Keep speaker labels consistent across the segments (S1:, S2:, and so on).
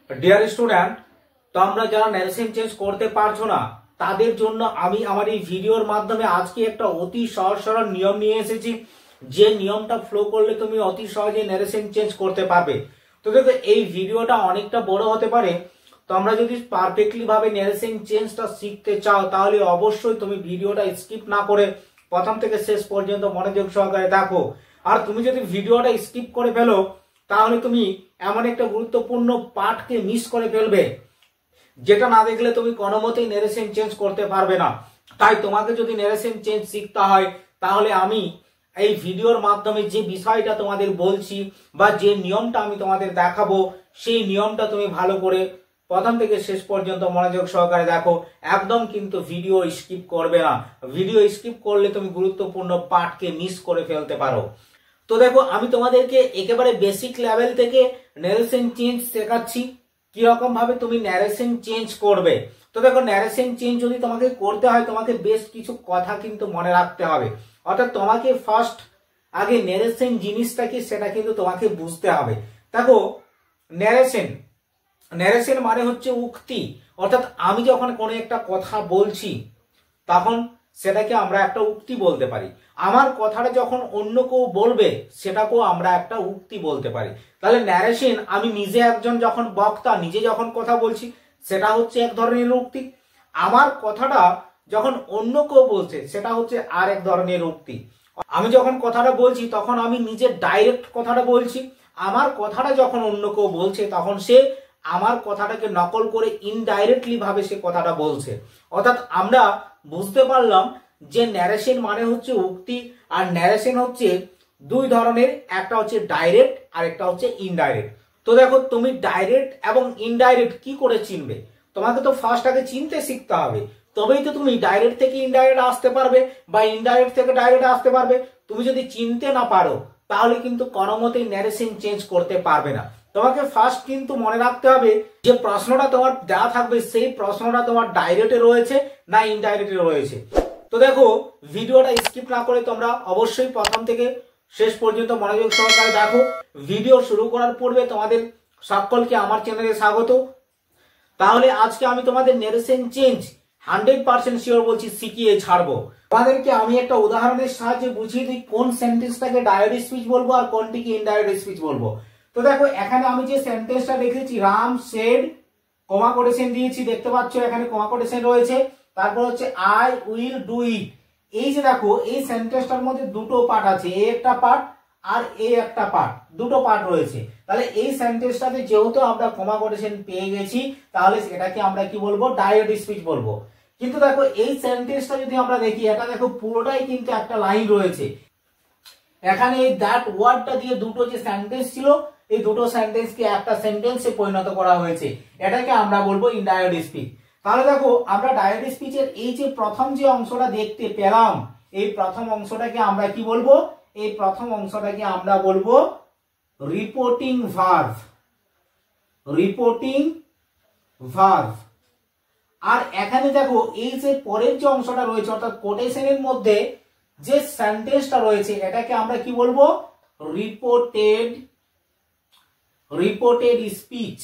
S1: Dear student, তোমরা যারা narration change করতে পারছো না তাদের জন্য আমি আমার এই ভিডিওর মাধ্যমে আজকে একটা অতি সহজ সরল নিয়ম নিয়ে এসেছি। যে নিয়মটা ফলো করলে তুমি অতি সহজে ন্যারেশন চেঞ্জ করতে পারবে। তো দেখো, এই ভিডিওটা অনেকটা বড় হতে পারে। তোমরা যদি পারফেক্টলি ভাবে ন্যারেশন চেঞ্জটা শিখতে চাও তাহলে অবশ্যই তুমি ভিডিওটা স্কিপ না করে প্রথম থেকে শেষ পর্যন্ত মনোযোগ সহকারে দেখো। আর তুমি যদি ভিডিওটা স্কিপ করে ফেলো তাহলে তুমি এমন একটা গুরুত্বপূর্ণ পার্টকে মিস করে ফেলবে, যেটা না দেখলে তুমি কোনো মতেই ন্যারেশন চেঞ্জ করতে পারবে না। তাই তোমাকে যদি ন্যারেশন চেঞ্জ শিখতে হয় তাহলে আমি এই ভিডিওর মাধ্যমে যে বিষয়টা তোমাদের বলছি বা যে নিয়মটা আমি তোমাদের দেখাবো সেই নিয়মটা তুমি ভালো করে প্রথম থেকে শেষ পর্যন্ত মনোযোগ সহকারে দেখো। একদম কিন্তু ভিডিও স্কিপ করবে না। ভিডিও স্কিপ করলে তুমি গুরুত্বপূর্ণ পার্টকে মিস করে ফেলতে পারো। তো দেখো, আমি তোমাদেরকে একেবারে বেসিক লেভেল থেকে ন্যারেশন চেঞ্জ শেখাচ্ছি, কিরকম ভাবে তুমি ন্যারেশন চেঞ্জ করবে। তো দেখো, ন্যারেশন চেঞ্জ যদি তোমাকে করতে হয় তোমাকে বেশ কিছু কথা কিন্তু মনে রাখতে হবে। অর্থাৎ তোমাকে ফার্স্ট আগে ন্যারেশন জিনিসটা কি সেটা কিন্তু তোমাকে বুঝতে হবে। দেখো, ন্যারেশন মানে হচ্ছে উক্তি। অর্থাৎ আমি যখন কোনো একটা কথা বলছি তখন সেটাকে আমরা একটা উক্তি বলতে পারি। আমার কথাটা যখন অন্য কেউ বলবে সেটাকেও আমরা একটা উক্তি বলতে পারি। তাহলে ন্যারেশন, আমি নিজে একজন যখন বক্তা নিজে যখন কথা বলছি সেটা হচ্ছে এক ধরনের উক্তি। আমার কথাটা যখন অন্য কেউ বলছে সেটা হচ্ছে আর এক ধরনের উক্তি। আমি যখন কথাটা বলছি তখন আমি নিজে ডাইরেক্ট কথাটা বলছি। আমার কথাটা যখন অন্য কেউ বলছে তখন সে আমার কথাটাকে নকল করে ইনডাইরেক্টলি ভাবে সে কথাটা বলছে। অর্থাৎ আমরা বুঝতে পারলাম যে ন্যারেশন মানে হচ্ছে উক্তি, আর ন্যারেশন হচ্ছে দুই ধরনের, একটা হচ্ছে ডাইরেক্ট আর একটা হচ্ছে ইনডাইরেক্ট। তো দেখো, তুমি ডাইরেক্ট এবং ইনডাইরেক্ট কি করে চিনবে? তোমাকে তো ফার্স্ট আগে চিনতে শিখতে হবে, তবেই তো তুমি ডাইরেক্ট থেকে ইনডাইরেক্ট আসতে পারবে বা ইনডাইরেক্ট থেকে ডাইরেক্ট আসতে পারবে। তুমি যদি চিনতে না পারো তাহলে কিন্তু কোনো মতেই ন্যারেশন চেঞ্জ করতে পারবে না। তোমাকে ফার্স্ট কিন্তু মনে রাখতে হবে যে প্রশ্নটা তোমার দেওয়া থাকবে সেই প্রশ্নটা তোমার ডাইরেক্টে রয়েছে না ইনডাইরেক্টে রয়েছে। তো দেখো, ভিডিওটা স্কিপ না করে তোমরা অবশ্যই প্রথম থেকে শেষ পর্যন্ত মনোযোগ সহকারে দেখো। ভিডিও শুরু করার পূর্বে তোমাদের সকলকে আমার চ্যানেলে স্বাগত। তাহলে আজকে আমি তোমাদের ন্যারেশন চেঞ্জ 100% শিওর বলছি শিখিয়ে ছাড়বো। তোমাদেরকে আমি একটা উদাহরণের সাহায্যে বুঝিয়ে দিই কোন সেন্টেন্সটাকে ডাইরেক্ট স্পিচ বলবো আর কোনটিকে ইনডাইরেক্ট স্পিচ বলবো। তো দেখো, এখানে আমি যে সেন্টেন্সটা লিখেছি রাম সেড, কমা কোটেশন দিয়েছি, দেখতে পাচ্ছ এখানে কমা কোটেশন রয়েছে। তারপর হচ্ছে আই উইল ডু ইট। এই যে দেখো, এই সেন্টেন্সটার মধ্যে দুটো পার্ট আছে, এ একটা পার্ট আর এ একটা পার্ট, দুটো পার্ট রয়েছে। তাহলে এই সেন্টেন্সটাতে যেহেতু আমরা কমা কোটেশন পেয়ে গেছি তাহলে এটাকে আমরা কি বলবো? ডাইরেক্ট স্পিচ বলবো। কিন্তু দেখো, এই সেন্টেন্সটা যদি আমরা দেখি, এটা দেখো পুরোটাই কিন্তু একটা লাইন রয়েছে। এখানে এই দ্যাট ওয়ার্ডটা দিয়ে দুটো যে সেন্টেন্স ছিল এই দুটো সেন্টেন্সকে একটা সেন্টেন্সে পরিণত করা হয়েছে, এটাকে আমরা বলবো ইনডাইরেক্ট স্পিচ। তাহলে দেখো, আমরা ডাইরেক্ট স্পিচের এই যে প্রথম যে অংশটা দেখতে পেলাম, এই প্রথম অংশটাকে আমরা কি বলবো? এই প্রথম অংশটাকে আমরা বলবো রিপোর্টিং ভার্ব। Reporting verb. আর এখানে দেখো, এই যে পরের যে অংশটা রয়েছে অর্থাৎ কোটেশনের মধ্যে যে সেন্টেন্সটা রয়েছে এটাকে আমরা কি বলবো? Reported speech.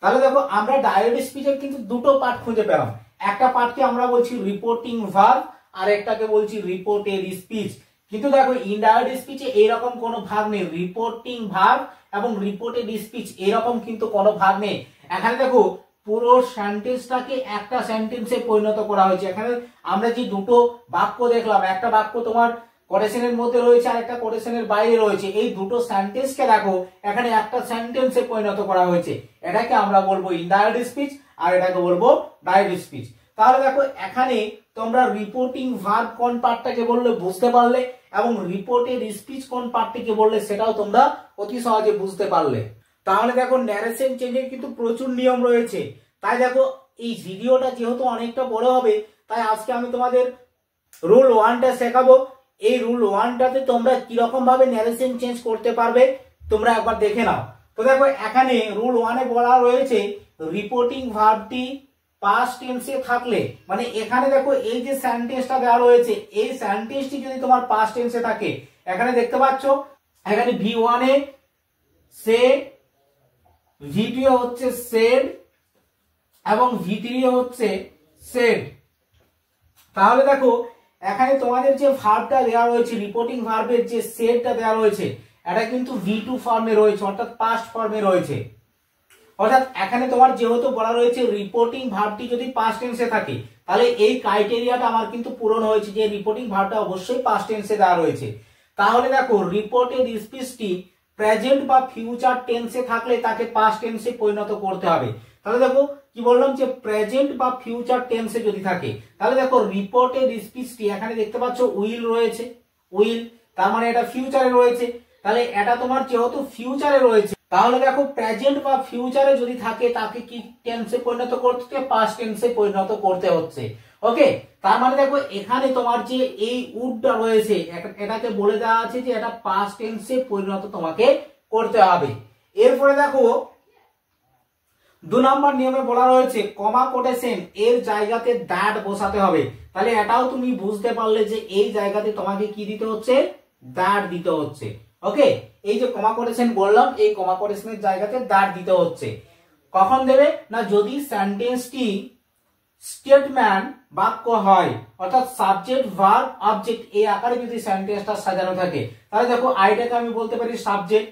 S1: তাহলে দেখো, আমরা ডাইরেক্ট স্পিচের কিন্তু দুটো পার্ট খুঁজে পেলাম। একটা পার্টকে আমরা বলছি রিপোর্টিং ভার্ব আর একটাকে বলছি রিপোর্টেড স্পিচ। কিন্তু দেখো, ইনডাইরেক্ট স্পিচে এইরকম কোনো ভাগ নেই। রিপোর্টিং ভার্ব এবং রিপোর্টেড স্পিচ এরকম কিন্তু কোনো ভাগ নেই। এখানে দেখো, পুরো সেন্টেন্সটাকে একটা সেন্টেন্সে পরিণত করা হয়েছে। এখানে আমরা যে দুটো বাক্য দেখলাম, একটা বাক্য তোমার কোটেশনের মধ্যে রয়েছে আর একটা কোটেশনের বাইরে রয়েছে, এই দুটো সেন্টেন্সকে দেখো এখানে একটা সেন্টেন্সে পরিণত করা হয়েছে। এটাকে আমরা বলবো ইনডাইরেক্ট স্পিচ আর এটাকে বলবো ডাইরেক্ট স্পিচ। তাহলে দেখো, এখানে তোমরা রিপোর্টিং ভার্ব কোন পার্টটাকে বললে বুঝতে পারলে এবং রিপোর্টেড স্পিচ কোন পার্টটিকে বললে সেটাও তোমরা অতি সহজে বুঝতে পারলে। তাহলে দেখো, ন্যারেশন চেঞ্জের কিন্তু প্রচুর নিয়ম রয়েছে। তাই দেখো, এই ভিডিওটা যেহেতু অনেকটা বড় হবে তাই আজকে আমি তোমাদের রুল 1টা শেখাবো। এই রুল 1টাতে তোমরা কিরকম ভাবে ন্যারেশন চেঞ্জ করতে পারবে তোমরা একবার দেখে নাও। তো দেখো, এখানে রুল 1-এ বলা রয়েছে রিপোর্টিং ভার্বটি পাস্ট টেন্সে থাকলে, মানে এখানে দেখো এই যে সেন্টেন্সটা দেওয়া রয়েছে এই সেন্টেন্সটি যদি তোমার পাস্ট টেন্সে থাকে, এখানে দেখতে পাচ্ছ এখানে V1-এ সে V2 হচ্ছে সেড এবং V3 হচ্ছে সেড। তাহলে দেখো এখানে তোমাদের যে ভার্বটা দেওয়া রয়েছে, রিপোর্টিং ভার্বের যে সেডটা দেওয়া রয়েছে, এটা কিন্তু V2 ফর্মে রয়েছে, অর্থাৎ পাস্ট ফর্মে রয়েছে। অর্থাৎ এখানে তোমার যেহেতু বলা রয়েছে রিপোর্টিং ভার্বটি যদি পাস্ট টেন্সে থাকে, তাহলে এই ক্রাইটেরিয়াটা আমার কিন্তু পূরণ হয়েছে যে রিপোর্টিং ভার্বটা অবশ্যই পাস্ট টেন্সে দেওয়া রয়েছে। তাহলে দেখো রিপোর্টেড স্পিচটি প্রেজেন্ট বা ফিউচার টেন্সে থাকলে তাকে পাস্ট টেন্সে পরিণত করতে হবে। তাহলে দেখো কি বললাম যে প্রেজেন্ট বা ফিউচার টেন্সে যদি থাকে, তাহলে দেখো রিপোর্টেড স্পিচটি এখানে দেখতে পাচ্ছ উইল রয়েছে, উইল তার মানে এটা ফিউচারে রয়েছে। তাহলে এটা তোমার যেহেতু ফিউচারে রয়েছে, তাহলে দেখো প্রেজেন্ট বা ফিউচারে যদি থাকে তাকে কি টেন্সে পরিণত করতে হচ্ছে, পাস্ট টেন্সে পরিণত করতে হচ্ছে। ওকে, তার মানে দেখো এখানে তোমার যে এই উডটা রয়েছে এটাকে বলে দেওয়া আছে যে এটা পাস্ট টেন্সে পরিণত তোমাকে করতে হবে। এরপরে দেখো 2 নম্বর নিয়মে বলা রয়েছে কমা কোটেশন এর জায়গাতে দ্যাট বসাতে হবে। তাহলে এটাও তুমি বুঝতে পারলে যে এই জায়গাতে তোমাকে কি দিতে হচ্ছে, দ্যাট দিতে হচ্ছে। ওকে, এই যে কমা কোটেশন বললাম, এই কমা কোটেশনের জায়গাতে দ্যাট দিতে হচ্ছে। কখন দেবে না, যদি সেন্টেন্সটি স্টেটমেন্ট বাক্য হয়, অর্থাৎ সাবজেক্ট ভার্ব অবজেক্ট এই আকারে যদি সেন্টেন্সটা সাজানো থাকে। তাহলে দেখো আইটাকে আমি বলতে পারি সাবজেক্ট,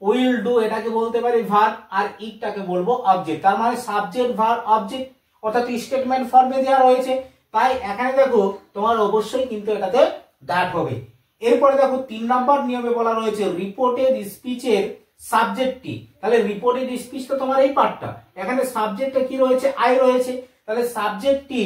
S1: উইল ডু এটাকে বলতে পারি ভার্ব, আর ইটটাকে বলবো অবজেক্ট। তার মানে সাবজেক্ট ভার্ব অবজেক্ট অর্থাৎ স্টেটমেন্ট ফর্মে দেওয়া রয়েছে, তাই এখানে দেখো তোমার অবশ্যই কিন্তু এটাতে দ্যাট হবে। এরপরে দেখো 3 নম্বর নিয়মে বলা রয়েছে রিপোর্টেড স্পিচের সাবজেক্টটি। তাহলে রিপোর্টেড স্পিচ তো তোমার এই পার্টটা, এখানে সাবজেক্টে কি রয়েছে, আই রয়েছে। তাহলে সাবজেক্টটি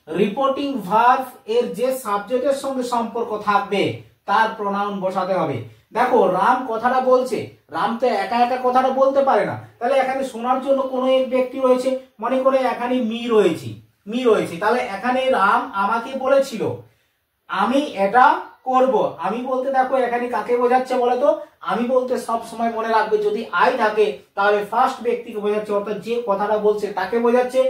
S1: রিপোর্টিং ভার্ব এর যে সাবজেক্টের সঙ্গে সম্পর্ক থাকবে তার প্রোনাউন বসাতে হবে। দেখো রাম কথাটা বলছে, রাম তো একা একা কথাটা বলতে পারে না, তাহলে এখানে শোনার জন্য কোনো এক ব্যক্তি রয়েছে, মনে করে এখানে মি রয়েছে। তাহলে এখানে রাম আমাকে বলেছিল আমি এটা করব। আমি বলতে দেখো এখানে কাকে বোঝাচ্ছে বলতো, আমি বলতে সব সময় মনে রাখবে যদি আই থাকে তাহলে ফার্স্ট ব্যক্তিকে বোঝাচ্ছে, অর্থাৎ যে কথাটা বলছে তাকে বোঝাচ্ছে।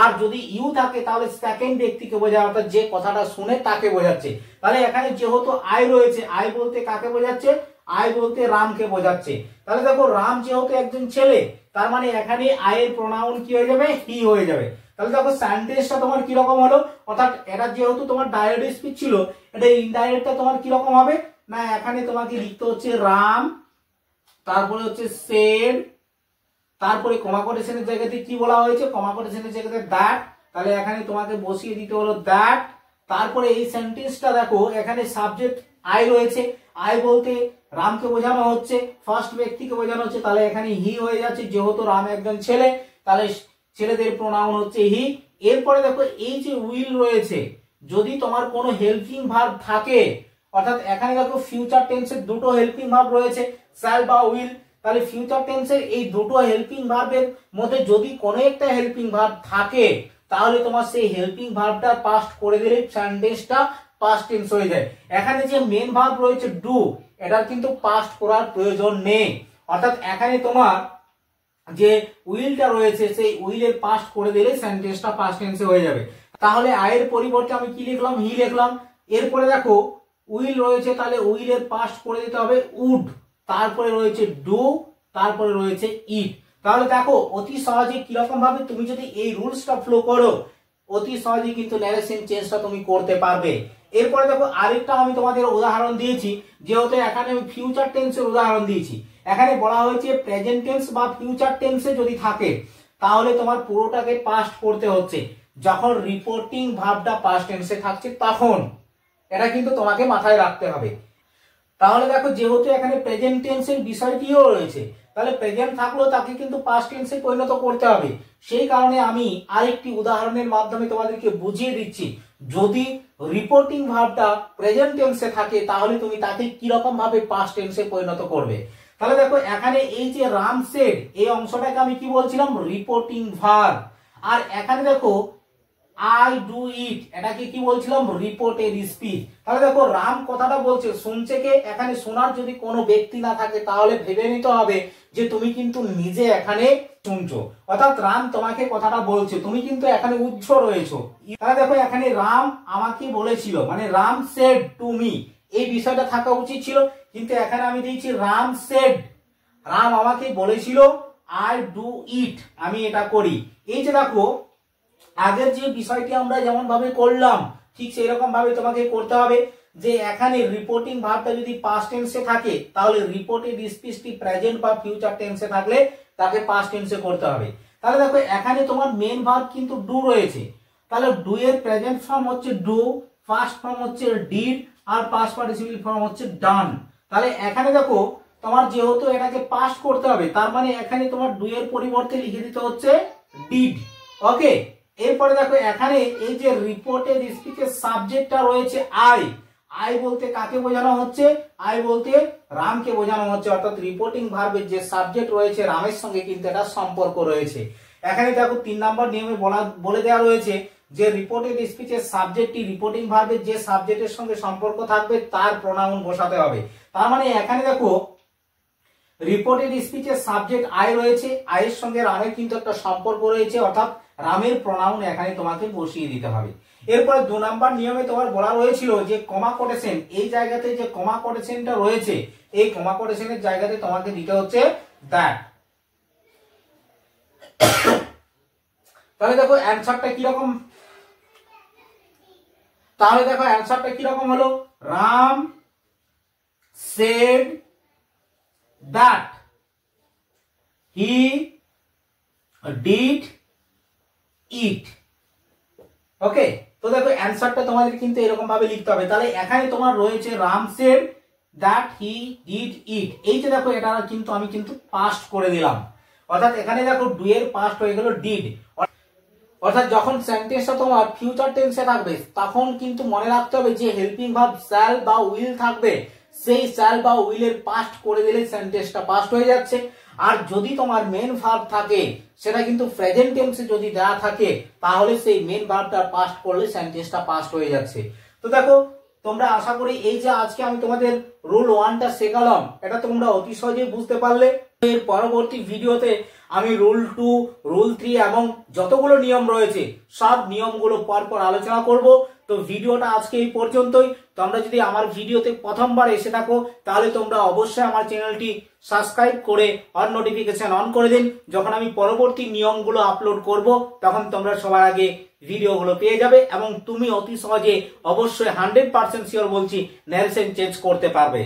S1: আর যদি ইউ থাকে তাহলে সেকেন্ড ব্যক্তিকে বোঝায়, অর্থাৎ যে কথাটা শুনে তাকে বোঝাচ্ছে। তাহলে এখানে যেহেতু আই রয়েছে, আই বলতে কাকে বোঝাচ্ছে, আই বলতে রামকে বোঝাচ্ছে। তাহলে দেখো রাম যেহেতু একজন ছেলে, তার মানে এখানে আই এর প্রোনাউন কি হয়ে যাবে, হি হয়ে যাবে। তাহলে দেখো সেন্টেন্সটা তোমার কি রকম হলো, অর্থাৎ এটা যেহেতু তোমার ডাইরেক্ট স্পিচ ছিল, এটা ইনডাইরেক্টটা তোমার কি রকম হবে না, এখানে তোমাকে লিখতে হচ্ছে রাম, তারপরে হচ্ছে সেড, তারপরে কমা কোটেশনের জায়গাতে কি বলা হয়েছে, কমা কোটেশনের জায়গাতে দ্যাট। তাহলে এখানে তোমাকে বসিয়ে দিতে হলো দ্যাট। তারপরে এই সেন্টেন্সটা দেখো এখানে সাবজেক্ট আই রয়েছে, আই বলতে রামকে বোঝানো হচ্ছে, ফার্স্ট ব্যক্তিকে বোঝানো হচ্ছে। তাহলে এখানে হি হয়ে যাচ্ছে, যেহেতু রাম একজন ছেলে তাহলে ছেলেদের প্রোনাউন হচ্ছে হি। এরপরে দেখো এই যে উইল রয়েছে, যদি তোমার কোনো হেল্পিং ভার্ব থাকে, অর্থাৎ এখানে দেখো ফিউচার টেন্সের দুটো হেল্পিং ভার্ব রয়েছে, শ্যাল বা উইল। তাহলে ফিউচার টেন্সের এই দুটো হেল্পিং ভার্বের মধ্যে যদি কোনো একটা হেল্পিং ভার্ব থাকে, তাহলে তোমার সেই হেল্পিং ভার্বটা পাস্ট করে দিলে সেন্টেন্সটা পাস্ট টেন্স হয়ে যায়। এখানে যে মেন ভার্ব রয়েছে ডু, এটার কিন্তু পাস্ট করার প্রয়োজন নেই, অর্থাৎ এখানে তোমার যে উইলটা রয়েছে সেই উইলের পাস্ট করে দিলে সেন্টেন্সটা পাস্ট টেন্সে হয়ে যাবে। তাহলে আয়ের পরিবর্তে আমি কি লিখলাম, হি লিখলাম। এরপরে দেখো উইল রয়েছে, তাহলে উইলের পাস্ট করে দিতে হবে উড, তারপরে রয়েছে ডু, তারপরে রয়েছে ইট। তাহলে দেখো অতি সহজে কিরকম ভাবে তুমি যদি এই রুলসটা ফলো করো, অতি সহজে কিন্তু ন্যারেশন চেঞ্জটা তুমি করতে পারবে। এরপরে দেখো আরেকটা আমি তোমাদের উদাহরণ দিয়েছি, যেহেতু এখানে আমি ফিউচার টেন্সের উদাহরণ দিয়েছি। এখানে বলা হয়েছে প্রেজেন্ট টেন্স বা ফিউচার টেন্সে যদি থাকে তাহলে তোমার পুরোটাকে পাস্ট করতে হচ্ছে, যখন রিপোর্টিং ভার্বটা পাস্ট টেন্সে থাকছে তখন। এটা কিন্তু তোমাকে মাথায় রাখতে হবে। তাহলে দেখো যেহেতু এখানে প্রেজেন্ট টেন্সের বিষয়টিও রয়েছে, তাহলে প্রেজেন্ট থাকলেও তাকে কিন্তু পাস্ট টেন্সে পরিণত করতে হবে। সেই কারণে আমি আরেকটি উদাহরণের মাধ্যমে তোমাদেরকে বুঝিয়ে দিচ্ছি, যদি রিপোর্টিং ভার্বটা প্রেজেন্ট টেন্সে থাকে তাহলে তুমি তাকে কিরকম ভাবে পাস্ট টেন্সে পরিণত করবে। তাহলে দেখো এখানে এই যে রাম সেড, এই অংশটাকে আমি কি বলছিলাম, রিপোর্টিং ভার্ব। আর এখানে দেখো আই ডু ইট, এটাকে কি বলছিলাম, রিপোর্টেড স্পিচ। তাহলে দেখো রাম কথাটা বলছে, শুনছে কে, এখানে শোনার যদি কোনো ব্যক্তি না থাকে তাহলে ভেবে নিতে হবে যে তুমি কিন্তু নিজে এখানে শুনছো, অর্থাৎ রাম তোমাকে কথাটা বলছে, তুমি কিন্তু এখানে উজ্জ রয়েছো। তাহলে দেখো এখানে রাম আমাকে বলেছিল, মানে রাম সেড টু মি, এই বিষয়টা থাকা উচিত ছিল, কিন্তু এখানে আমি দিয়েছি রাম সেড, রাম আমাকে বলেছিল আই ডু ইট, আমি এটা করি। এই যে দেখো আগের যে বিষয়টি আমরা যেমন ভাবে করলাম ঠিক সেই রকম ভাবে তোমাকে করতে হবে। যে এখানে রিপোর্টিং ভার্বটা যদি পাস্ট টেন্সে থাকে তাহলে রিপোর্টেড স্পিচটি প্রেজেন্ট বা ফিউচার টেন্সে থাকলে তাকে পাস্ট টেন্সে করতে হবে। তাহলে দেখো এখানে তোমার মেন ভার্ব কিন্তু ডু রয়েছে, তাহলে ডু এর প্রেজেন্ট ফর্ম হচ্ছে ডু, পাস্ট ফর্ম হচ্ছে ডিড, আর পাস্ট পার্টিসিপল ফর্ম হচ্ছে ডান। তাহলে এখানে দেখো তোমার যেহেতু এটাকে পাস্ট করতে হবে তার মানে এখানে তোমার ডু এর পরিবর্তে লিখে দিতে হচ্ছে ডিড। ওকে, এরপরে দেখো এখানে এই যে রিপোর্টেড স্পিচের সাবজেক্টটা রয়েছে আই, আই বলতে কাকে বোঝানো হচ্ছে? আই বলতে রামকে বোঝানো হচ্ছে, অর্থাৎ রিপোর্টিং ভার্বের যে সাবজেক্ট রয়েছে রামের সঙ্গে কিন্তু এটা সম্পর্ক রয়েছে। এখানে দেখো 3 নম্বর নিয়মে বলে দেওয়া রয়েছে যে রিপোর্টেড স্পিচের সাবজেক্টটি রিপোর্টিং ভার্বের যে সাবজেক্টের সঙ্গে সম্পর্ক থাকবে তার প্রোনাউন বসাতে হবে। তার মানে এখানে দেখো রিপোর্টেড স্পিচের সাবজেক্ট আই রয়েছে, আয়ের সঙ্গে রামের কিন্তু একটা সম্পর্ক রয়েছে, অর্থাৎ রামের প্রোনাউন এখানে তোমাকে বসিয়ে দিতে হবে। এরপরে 2 নাম্বার নিয়মে তোমার বলা রয়েছিল যে কমা কোটেশন, এই জায়গাতে যে কমা কোটেশনটা রয়েছে এই কমা কোটেশনের জায়গাতে তোমাকে দিতে হচ্ছে দ্যাট। তাহলে দেখো অ্যানসারটা কিরকম, তাহলে দেখো অ্যানসারটা কিরকম হলো, Ram said that he did it। Okay, তো দেখো অ্যানসারটা তোমাদের কিন্তু এরকম ভাবে লিখতে হবে। তাহলে এখানে তোমার রয়েছে Ram said that he did it, এই যে দেখো এটা কিন্তু আমি কিন্তু পাস্ট করে দিলাম, অর্থাৎ এখানে দেখো ডু এর পাস্ট হয়ে গেল ডিড। অর্থাৎ যখন সেন্টেন্সটা তোমার ফিউচার টেন্সে থাকবে তখন কিন্তু মনে রাখতে হবে যে হেল্পিং ভার্ব শ্যাল বা উইল থাকবে, সেই শ্যাল বা উইলের পাস্ট করে দিলে সেন্টেন্সটা পাস্ট হয়ে যাচ্ছে। আর যদি তোমার মেন ভার্ব থাকে সেটা কিন্তু প্রেজেন্ট টেন্সে যদি দেওয়া থাকে তাহলে সেই মেন ভার্বটা পাস্ট করলে সেন্টেন্সটা পাস্ট হয়ে যাচ্ছে। তো দেখো তোমরা আশা করি এই যে আজকে আমি তোমাদের রুল 1টা শেখালাম এটা তোমরা অতি সহজেই বুঝতে পারলে। এর পরবর্তী ভিডিওতে আমি রুল 2, রুল 3 এবং যতগুলো নিয়ম রয়েছে সব নিয়মগুলো পরপর আলোচনা করব। তো ভিডিওটা আজকে এই পর্যন্তই। তোমরা যদি আমার ভিডিওতে প্রথমবার এসে থাকো তাহলে তোমরা অবশ্যই আমার চ্যানেলটি সাবস্ক্রাইব করে অল নোটিফিকেশন অন করে দিন। যখন আমি পরবর্তী নিয়মগুলো আপলোড করব তখন তোমরা সবার আগে ভিডিওগুলো পেয়ে যাবে এবং তুমি অতি সহজে অবশ্যই 100% শিওর বলছি ন্যারেশন চেঞ্জ করতে পারবে।